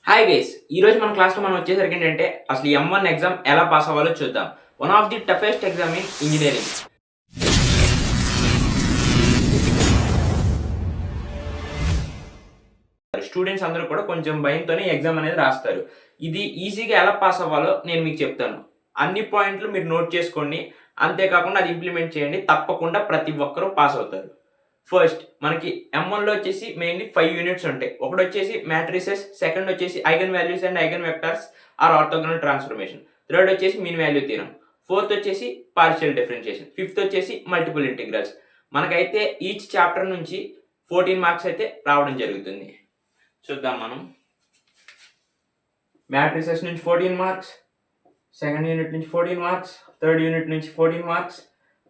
Hi guys, ఈ రోజు మన క్లాస్లో మనం వచ్చేసరికి ఏంటంటే అసలు M1 ఎగ్జామ్ ఎలా పాస్ అవ్వాలో చూద్దాం. One of the toughest exam in engineering. Students అందరూ కూడా కొంచెం భయంతోనే ఎగ్జామ్ అనేది రాస్తారు. ఇది ఈజీగా ఎలా పాస్ అవ్వాలో నేను మీకు చెప్తాను. అన్ని పాయింట్లు మీరు నోట్ చేసుకోండి, అంతేకాకుండా అది ఇంప్లిమెంట్ చేయండి. తప్పకుండా ప్రతి ఒక్కరూ పాస్ అవుతారు. ఫస్ట్ మనకి M1లో వచ్చేసి మెయిన్లీ 5 యూనిట్స్ ఉంటాయి. ఒకటి వచ్చేసి మ్యాట్రిసెస్, సెకండ్ వచ్చేసి eigen values and eigen vectors or orthogonal transformation, third వచ్చేసి మీన్ వాల్యూ థియరం, ఫోర్త్ వచ్చేసి పార్షియల్ డిఫరెన్షియేషన్, ఫిఫ్త్ వచ్చేసి మల్టిపుల్ ఇంటిగ్రల్స్. మనకైతే ఈచ్ చాప్టర్ నుంచి 14 మార్క్స్ అయితే రావడం జరుగుతుంది. చూద్దాం మనం. మ్యాట్రిసెస్ నుంచి 14 మార్క్స్, సెకండ్ యూనిట్ నుంచి 14 మార్క్స్, థర్డ్ యూనిట్ నుంచి 14 మార్క్స్,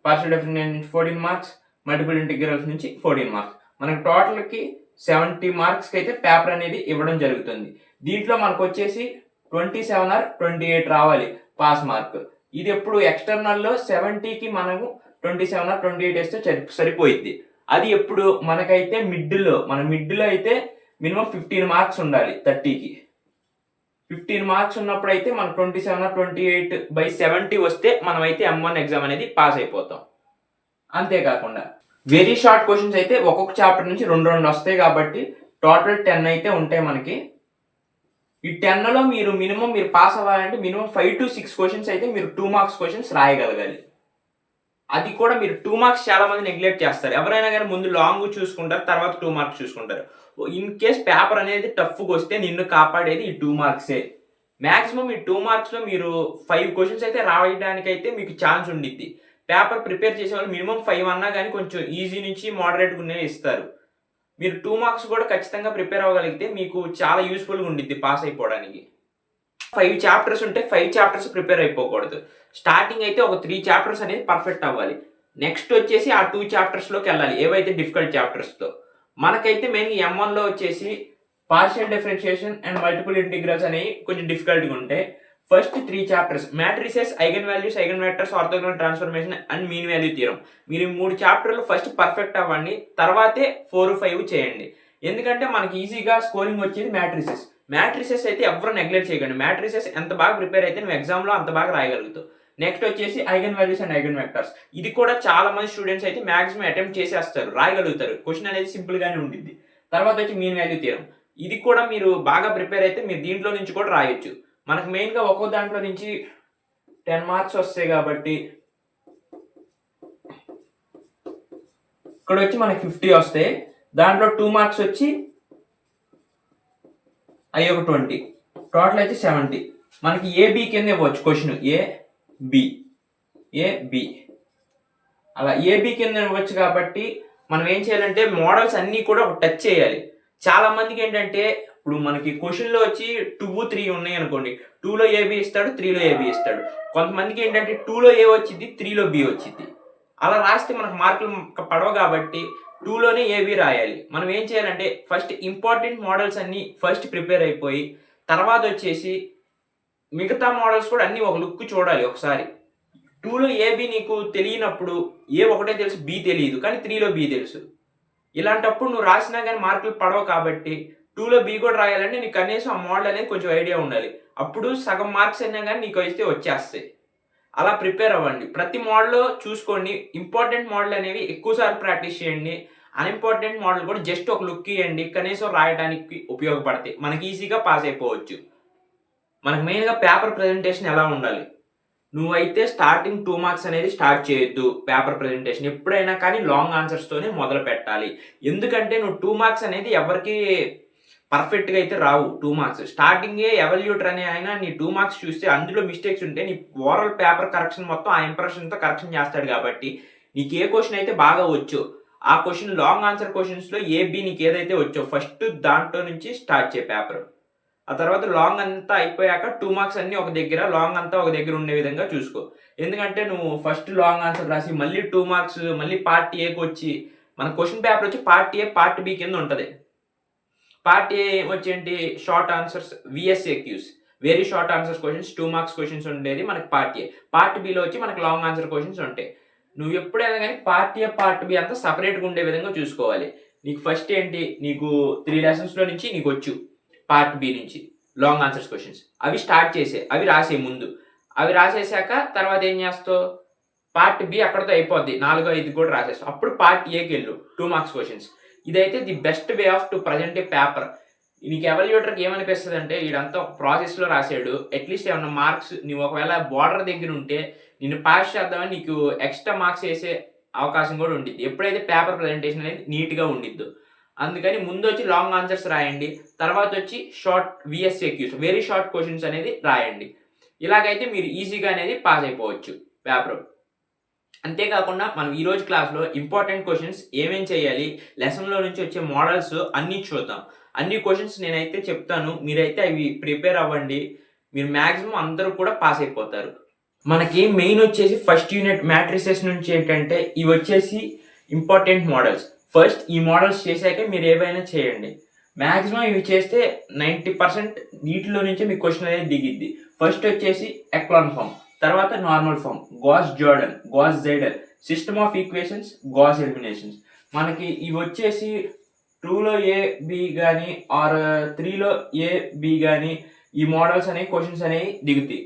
పార్షియల్ డిఫరెన్షియేషన్ నుంచి 14 మార్క్స్, మల్టిపుల్ ఇంటిగ్రల్స్ నుంచి 14 మార్క్స్. మనకు టోటల్కి 70 మార్క్స్కి అయితే పేపర్ అనేది ఇవ్వడం జరుగుతుంది. దీంట్లో మనకు వచ్చేసి 27 ఆర్ 28 రావాలి పాస్ మార్క్. ఇది ఎప్పుడు ఎక్స్టర్నల్లో 70కి మనము 27 ఆర్ 28 వేస్తే సరిపోయిద్ది. అది ఎప్పుడు మనకైతే మిడ్లో అయితే మినిమం 15 మార్క్స్ ఉండాలి. 30కి 15 మార్క్స్ ఉన్నప్పుడు అయితే మనం 27 ఆర్ 28/70 వస్తే మనం అయితే M1 ఎగ్జామ్ అనేది పాస్ అయిపోతాం. అంతేకాకుండా వెరీ షార్ట్ క్వశ్చన్స్ అయితే ఒక్కొక్క చాప్టర్ నుంచి రెండు వస్తాయి కాబట్టి టోటల్ 10 అయితే ఉంటాయి మనకి. ఈ 10లో మీరు పాస్ అవ్వాలంటే మినిమం 5 to 6 క్వశ్చన్స్ అయితే మీరు 2 మార్క్స్ క్వశ్చన్స్ రాయగలగాలి. అది కూడా మీరు 2 మార్క్స్ చాలా మంది నెగ్లెక్ట్ చేస్తారు. ఎవరైనా కానీ ముందు లాంగ్ చూసుకుంటారు, తర్వాత 2 మార్క్స్ చూసుకుంటారు. ఇన్ కేస్ పేపర్ అనేది టఫ్గా వస్తే నిన్ను కాపాడేది ఈ 2 మార్క్సే. మ్యాక్సిమం ఈ 2 మార్క్స్లో మీరు 5 క్వశ్చన్స్ అయితే రాయడానికి అయితే మీకు ఛాన్స్ ఉండిద్ది. పేపర్ ప్రిపేర్ చేసే వాళ్ళు మినిమం 5 అన్నా కానీ కొంచెం ఈజీ నుంచి మోడరేట్గా ఉన్నవి ఇస్తారు. మీరు 2 మార్క్స్ కూడా ఖచ్చితంగా ప్రిపేర్ అవ్వగలిగితే మీకు చాలా యూస్ఫుల్గా ఉండిద్ది పాస్ అయిపోవడానికి. 5 చాప్టర్స్ ఉంటే 5 చాప్టర్స్ ప్రిపేర్ అయిపోకూడదు. స్టార్టింగ్ అయితే ఒక 3 చాప్టర్స్ అనేది పర్ఫెక్ట్ అవ్వాలి. నెక్స్ట్ వచ్చేసి ఆ 2 చాప్టర్స్లోకి వెళ్ళాలి, ఏవైతే డిఫికల్ట్ చాప్టర్స్తో. మనకైతే మెయిన్గా M1లో వచ్చేసి partial differentiation and multiple integrals అనేవి కొంచెం డిఫికల్ట్గా ఉంటాయి. First 3 chapters matrices, eigen values, eigen vectors, orthogonal transformation and mean value theorem. మీరు 3 చాప్టర్లు ఫస్ట్ పర్ఫెక్ట్ అవ్వండి, తర్వాతే 4, 5 చేయండి. ఎందుకంటే మనకి ఈజీగా స్కోరింగ్ వచ్చేది మ్యాట్రిసెస్ అయితే ఎవరు నెగ్లెక్ట్ చేయకండి. మ్యాట్రిసెస్ ఎంత బాగా ప్రిపేర్ అయితే నువ్వు ఎగ్జామ్లో అంత బాగా రాయగలుగుతావు. నెక్స్ట్ వచ్చేసి eigen values and eigen vectors. ఇది కూడా చాలా మంది స్టూడెంట్స్ అయితే మాక్సిమం అటెంప్ట్ చేసేస్తారు, రాయగలుగుతారు. క్వశ్చన్ అనేది సింపుల్ గానే ఉంటుంది. తర్వాత వచ్చి మీన్ వాల్యూ థియరం. ఇది కూడా మీరు బాగా ప్రిపేర్ అయితే మీరు దీంట్లో నుంచి కూడా రాయొచ్చు. మనకు మెయిన్గా ఒక్కో దాంట్లో నుంచి 10 మార్క్స్ వస్తాయి కాబట్టి ఇక్కడ వచ్చి మనకి 50 వస్తాయి. దాంట్లో 2 మార్క్స్ వచ్చి అవి ఒక 20, టోటల్ అయితే 70. మనకి ఏబి కింద ఇవ్వచ్చు క్వశ్చన్, ఏబి అలా ఏబి కింద ఇవ్వచ్చు. కాబట్టి మనం ఏం చేయాలంటే మోడల్స్ అన్నీ కూడా ఒక టచ్ చేయాలి. చాలా మందికి ఏంటంటే ఇప్పుడు మనకి క్వశ్చన్లో వచ్చి 2, 3 ఉన్నాయి అనుకోండి, 2లో ఏబి ఇస్తాడు, 3లో ఏబి ఇస్తాడు. కొంతమందికి ఏంటంటే 2లో ఏ వచ్చింది, 3లో బి వచ్చింది. అలా రాస్తే మనకు మార్కులు పడవ కాబట్టి 2లోనే ఏబి రాయాలి. మనం ఏం చేయాలంటే ఫస్ట్ ఇంపార్టెంట్ మోడల్స్ అన్ని ఫస్ట్ ప్రిపేర్ అయిపోయి తర్వాత వచ్చేసి మిగతా మోడల్స్ కూడా అన్ని ఒక లుక్ చూడాలి ఒకసారి. 2లో ఏబి నీకు తెలియనప్పుడు ఏ ఒకటే తెలుసు, బి తెలియదు, కానీ 3లో బి తెలుసు. ఇలాంటప్పుడు నువ్వు రాసినా కానీ మార్కులు పడవు కాబట్టి 2లో బి కూడా రాయాలంటే నీకు కనీసం ఆ మోడల్ అనేది కొంచెం ఐడియా ఉండాలి. అప్పుడు సగం మార్క్స్ అయినా కానీ నీకు అయితే వచ్చేస్తాయి. అలా ప్రిపేర్ అవ్వండి. ప్రతి మోడల్లో చూసుకోండి. ఇంపార్టెంట్ మోడల్ అనేవి ఎక్కువసార్లు ప్రాక్టీస్ చేయండి. అన్ఇంపార్టెంట్ మోడల్ కూడా జస్ట్ ఒక లుక్ ఇవ్వండి, కనీసం రాయడానికి ఉపయోగపడతాయి. మనకి ఈజీగా పాస్ అయిపోవచ్చు. మనకు మెయిన్గా పేపర్ ప్రజెంటేషన్ ఎలా ఉండాలి. నువ్వైతే స్టార్టింగ్ 2 మార్క్స్ అనేది స్టార్ట్ చేయొద్దు. పేపర్ ప్రజెంటేషన్ ఎప్పుడైనా కానీ లాంగ్ ఆన్సర్స్తోనే మొదలు పెట్టాలి. ఎందుకంటే నువ్వు 2 మార్క్స్ అనేది ఎవరికి పర్ఫెక్ట్గా అయితే రావు. 2 మార్క్స్ స్టార్టింగే ఎవల్యూటర్ అనే ఆయన నీ 2 మార్క్స్ చూస్తే అందులో మిస్టేక్స్ ఉంటే నీ ఓవరాల్ పేపర్ కరెక్షన్ మొత్తం ఆ ఇంప్రెషన్తో కరెక్షన్ చేస్తాడు. కాబట్టి నీకు ఏ క్వశ్చన్ అయితే బాగా వచ్చో ఆ క్వశ్చన్ లాంగ్ ఆన్సర్ క్వశ్చన్స్లో ఏబి నీకు ఏదైతే వచ్చో ఫస్ట్ దాంట్లో నుంచి స్టార్ట్ చేయ పేపర్. ఆ తర్వాత లాంగ్ అంతా అయిపోయాక 2 మార్క్స్ అన్ని ఒక దగ్గర, లాంగ్ అంతా ఒక దగ్గర ఉండే విధంగా చూసుకో. ఎందుకంటే నువ్వు ఫస్ట్ లాంగ్ ఆన్సర్ రాసి మళ్ళీ 2 మార్క్స్ మళ్ళీ పార్ట్ ఏకి వచ్చి మన క్వశ్చన్ పేపర్ వచ్చి పార్ట్ ఏ పార్ట్ బి కింద ఉంటుంది. పార్ట్ ఏ వచ్చేంటి short answers, VSAQs, very short answers questions, 2 marks questions ఉండేది మనకి పార్ట్ ఏ. పార్ట్ బిలో వచ్చి మనకి లాంగ్ ఆన్సర్ క్వశ్చన్స్ ఉంటాయి. నువ్వు ఎప్పుడైనా కానీ పార్ట్ ఏ పార్ట్ బి అంతా సపరేట్గా ఉండే విధంగా చూసుకోవాలి. నీకు ఫస్ట్ ఏంటి, నీకు 3 లెసన్స్లో నుంచి నీకు వచ్చు పార్ట్ బి నుంచి. Long answers questions. అవి స్టార్ట్ చేసే, అవి రాసే ముందు. అవి రాసేసాక తర్వాత ఏం చేస్తావు, పార్ట్ బి అక్కడతో అయిపోద్ది, 4, 5 కూడా రాసేస్తావు. అప్పుడు పార్ట్ ఏకి వెళ్ళు, 2 మార్క్స్ క్వశ్చన్స్. ఇదైతే the best way off to present A paper. నీకు ఎవల్యూటర్కి ఏమనిపిస్తుంది అంటే వీడంతా ఒక ప్రాసెస్లో రాసాడు, అట్లీస్ట్ ఏమన్నా మార్క్స్ నువ్వు ఒకవేళ బార్డర్ దగ్గర ఉంటే నిన్ను పాస్ చేద్దామని నీకు ఎక్స్ట్రా మార్క్స్ వేసే అవకాశం కూడా ఉండిద్ది, ఎప్పుడైతే పేపర్ ప్రజెంటేషన్ అనేది నీట్గా ఉండిద్దు. అందుకని ముందు వచ్చి లాంగ్ ఆన్సర్స్ రాయండి, తర్వాత వచ్చి short VSAQs, very short questions అనేది రాయండి. ఇలాగైతే మీరు ఈజీగా అనేది పాస్ అయిపోవచ్చు పేపర్. అంతేకాకుండా మనం ఈరోజు క్లాస్లో ఇంపార్టెంట్ క్వశ్చన్స్ ఏమేం చేయాలి, లెసన్లో నుంచి వచ్చే మోడల్స్ అన్నీ చూద్దాం. అన్ని క్వశ్చన్స్ నేనైతే చెప్తాను, మీరైతే అవి ప్రిపేర్ అవ్వండి. మీరు మ్యాక్సిమం అందరూ కూడా పాస్ అయిపోతారు. మనకి మెయిన్ వచ్చేసి ఫస్ట్ యూనిట్ మ్యాట్రిసెస్ నుంచి ఏంటంటే ఇవి వచ్చేసి ఇంపార్టెంట్ మోడల్స్. ఫస్ట్ ఈ మోడల్స్ చేశాకే మీరు ఏవైనా చేయండి. మ్యాక్సిమం ఇవి చేస్తే 90% వీటిలో నుంచే మీ క్వశ్చన్ అనేది దిగిద్ది. ఫస్ట్ వచ్చేసి ఎక్లాన్ ఫామ్, తర్వాత normal form, Gauss Jordan, Gauss Seidel, system of equations, Gauss eliminations. మనకి ఇవి వచ్చేసి 2లో ఏ బి కానీ ఆర్ 3లో ఏ బి కానీ ఈ మోడల్స్ అనేవి క్వశ్చన్స్ అనేవి దిగుతాయి.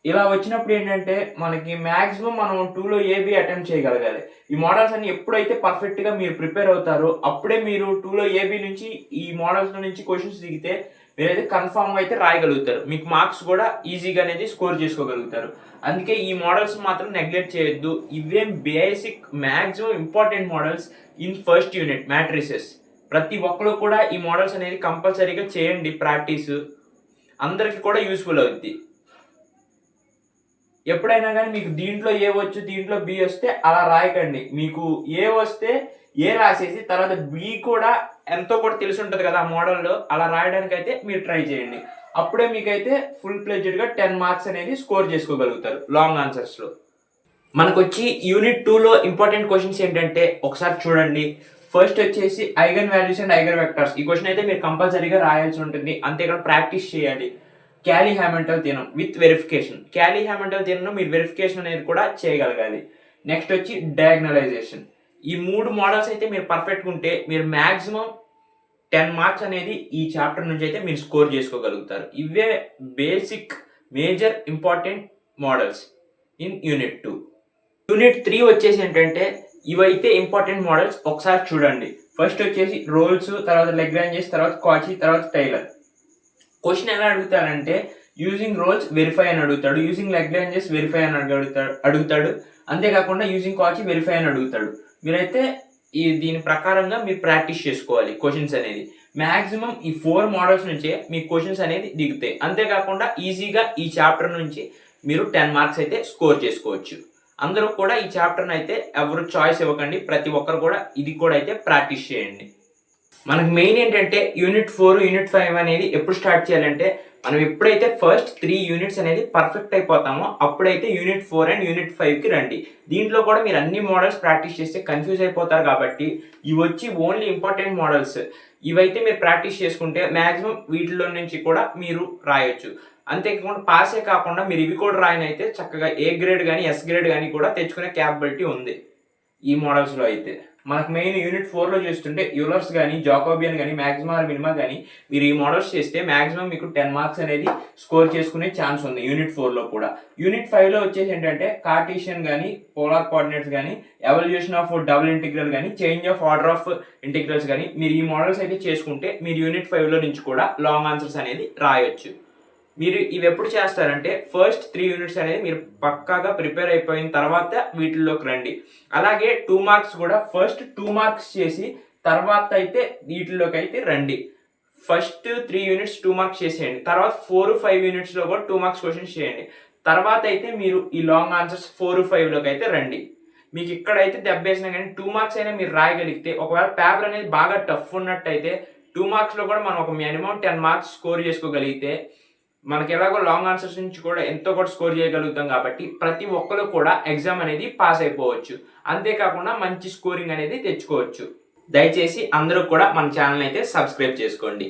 ఇలా వచ్చినప్పుడు ఏంటంటే మనకి మ్యాక్సిమం మనం 2లో ఏబి అటెంప్ట్ చేయగలగాలి. ఈ మోడల్స్ అన్ని ఎప్పుడైతే పర్ఫెక్ట్గా మీరు ప్రిపేర్ అవుతారో అప్పుడే మీరు 2లో ఏబి నుంచి ఈ మోడల్స్ నుంచి క్వశ్చన్స్ దిగితే మీరైతే కన్ఫామ్గా అయితే రాయగలుగుతారు. మీకు మార్క్స్ కూడా ఈజీగా అనేది స్కోర్ చేసుకోగలుగుతారు. అందుకే ఈ మోడల్స్ మాత్రం నెగ్లెక్ట్ చేయొద్దు. ఇవేం basic maximum important models in first unit matrices. ప్రతి ఒక్కరు కూడా ఈ మోడల్స్ అనేది కంపల్సరీగా చేయండి ప్రాక్టీస్, అందరికి కూడా యూస్ఫుల్ అవుద్ది. ఎప్పుడైనా కానీ మీకు దీంట్లో ఏ వచ్చు దీంట్లో బి వస్తే అలా రాయకండి. మీకు ఏ వస్తే ఏ రాసేసి తర్వాత బి కూడా ఎంతో కూడా తెలిసి ఉంటుంది కదా ఆ మోడల్లో, అలా రాయడానికి అయితే మీరు ట్రై చేయండి. అప్పుడే మీకైతే ఫుల్ ప్లెడ్జ్డ్గా 10 మార్క్స్ అనేది స్కోర్ చేసుకోగలుగుతారు లాంగ్ ఆన్సర్స్లో. మనకు వచ్చి యూనిట్ 2లో ఇంపార్టెంట్ క్వశ్చన్స్ ఏంటంటే ఒకసారి చూడండి. ఫస్ట్ వచ్చేసి eigen values and eigen vectors. ఈ క్వశ్చన్ అయితే మీరు కంపల్సరీగా రాయాల్సి ఉంటుంది, అంతేకాదు ప్రాక్టీస్ చేయాలి. Cayley Hamilton theorem with verification. Cayley Hamilton theorem మీరు వెరిఫికేషన్ అనేది కూడా చేయగలగాలి. నెక్స్ట్ వచ్చి డయాగ్నలైజేషన్. ఈ 3 మోడల్స్ అయితే మీరు పర్ఫెక్ట్గా ఉంటే మీరు మ్యాక్సిమం 10 మార్క్స్ అనేది ఈ చాప్టర్ నుంచి అయితే మీరు స్కోర్ చేసుకోగలుగుతారు. ఇవే basic major important models in unit 2. Unit 3 వచ్చేసి ఏంటంటే ఇవైతే ఇంపార్టెంట్ మోడల్స్ ఒకసారి చూడండి. ఫస్ట్ వచ్చేసి రోల్స్, తర్వాత లెగ్రాంజెస్, తర్వాత కాచి, తర్వాత టైలర్. క్వశ్చన్ ఎలా అడుగుతారంటే యూజింగ్ రోల్స్ వెరిఫై అని అడుగుతాడు, యూజింగ్ లెగ్రాంజెస్ వెరిఫై అని అడుగుతాడు, అంతేకాకుండా యూజింగ్ కాచి వెరిఫై అని అడుగుతాడు. మీరైతే దీని ప్రకారంగా మీరు ప్రాక్టీస్ చేసుకోవాలి క్వశ్చన్స్ అనేది. మ్యాక్సిమం ఈ 4 మోడల్స్ నుంచే మీ క్వశ్చన్స్ అనేది దిగుతాయి. అంతేకాకుండా ఈజీగా ఈ చాప్టర్ నుంచి మీరు 10 మార్క్స్ అయితే స్కోర్ చేసుకోవచ్చు. అందరూ కూడా ఈ చాప్టర్ని అయితే ఎవరు చాయిస్ ఇవ్వకండి, ప్రతి ఒక్కరు కూడా ఇది కూడా అయితే ప్రాక్టీస్ చేయండి. మనకు మెయిన్ ఏంటంటే యూనిట్ 4, యూనిట్ 5 అనేది ఎప్పుడు స్టార్ట్ చేయాలంటే మనం ఎప్పుడైతే ఫస్ట్ 3 యూనిట్స్ అనేది పర్ఫెక్ట్ అయిపోతామో అప్పుడైతే యూనిట్ 4 అండ్ యూనిట్ 5కి రండి. దీంట్లో కూడా మీరు అన్ని మోడల్స్ ప్రాక్టీస్ చేస్తే కన్ఫ్యూజ్ అయిపోతారు కాబట్టి ఇవి వచ్చి ఓన్లీ ఇంపార్టెంట్ మోడల్స్. ఇవైతే మీరు ప్రాక్టీస్ చేసుకుంటే మ్యాక్సిమం వీటిలో నుంచి కూడా మీరు రాయొచ్చు. అంతేకాకుండా పాసే కాకుండా మీరు ఇవి కూడా రాయనైతే చక్కగా ఏ గ్రేడ్ కానీ ఎస్ గ్రేడ్ కానీ కూడా తెచ్చుకునే క్యాపబిలిటీ ఉంది ఈ మోడల్స్లో అయితే. మనకు మెయిన్ యూనిట్ 4లో చూస్తుంటే యూలర్స్ కానీ జాకోబియన్ కానీ మ్యాక్సిమా మినిమా కానీ మీరు ఈ మోడల్స్ చేస్తే మ్యాక్సిమం మీకు 10 మార్క్స్ అనేది స్కోర్ చేసుకునే ఛాన్స్ ఉంది యూనిట్ 4లో కూడా. యూనిట్ 5లో వచ్చేసి ఏంటంటే కార్టీషియన్ కానీ పోలార్ కోఆర్డినేట్స్ కానీ ఎవల్యూషన్ ఆఫ్ డబుల్ ఇంటిగ్రల్ కానీ change of order of integrals కానీ మీరు ఈ మోడల్స్ అయితే చేసుకుంటే మీరు యూనిట్ 5లో నుంచి కూడా లాంగ్ ఆన్సర్స్ అనేది రాయొచ్చు. మీరు ఇవి ఎప్పుడు చేస్తారంటే ఫస్ట్ 3 యూనిట్స్ అనేది మీరు పక్కాగా ప్రిపేర్ అయిపోయిన తర్వాత వీటిల్లోకి రండి. అలాగే 2 మార్క్స్ కూడా ఫస్ట్ 2 మార్క్స్ చేసి తర్వాత అయితే వీటిల్లోకి అయితే రండి. ఫస్ట్ 3 యూనిట్స్ 2 మార్క్స్ చేసేయండి, తర్వాత 4, 5 యూనిట్స్లో కూడా 2 మార్క్స్ క్వశ్చన్స్ చేయండి. తర్వాత అయితే మీరు ఈ లాంగ్ ఆన్సర్స్ 4, 5లోకి అయితే రండి. మీకు ఇక్కడైతే దెబ్బేసినా కానీ 2 మార్క్స్ అయినా మీరు రాయగలిగితే, ఒకవేళ పేపర్ అనేది బాగా టఫ్ ఉన్నట్టయితే 2 మార్క్స్లో కూడా మనం ఒక మినిమం 10 మార్క్స్ స్కోర్ చేసుకోగలిగితే మనకి ఎలాగో లాంగ్ ఆన్సర్స్ నుంచి కూడా ఎంతో కూడా స్కోర్ చేయగలుగుతాం కాబట్టి ప్రతి ఒక్కరు కూడా ఎగ్జామ్ అనేది పాస్ అయిపోవచ్చు. అంతేకాకుండా మంచి స్కోరింగ్ అనేది తెచ్చుకోవచ్చు. దయచేసి అందరూ కూడా మన ఛానల్ అయితే సబ్స్క్రైబ్ చేసుకోండి.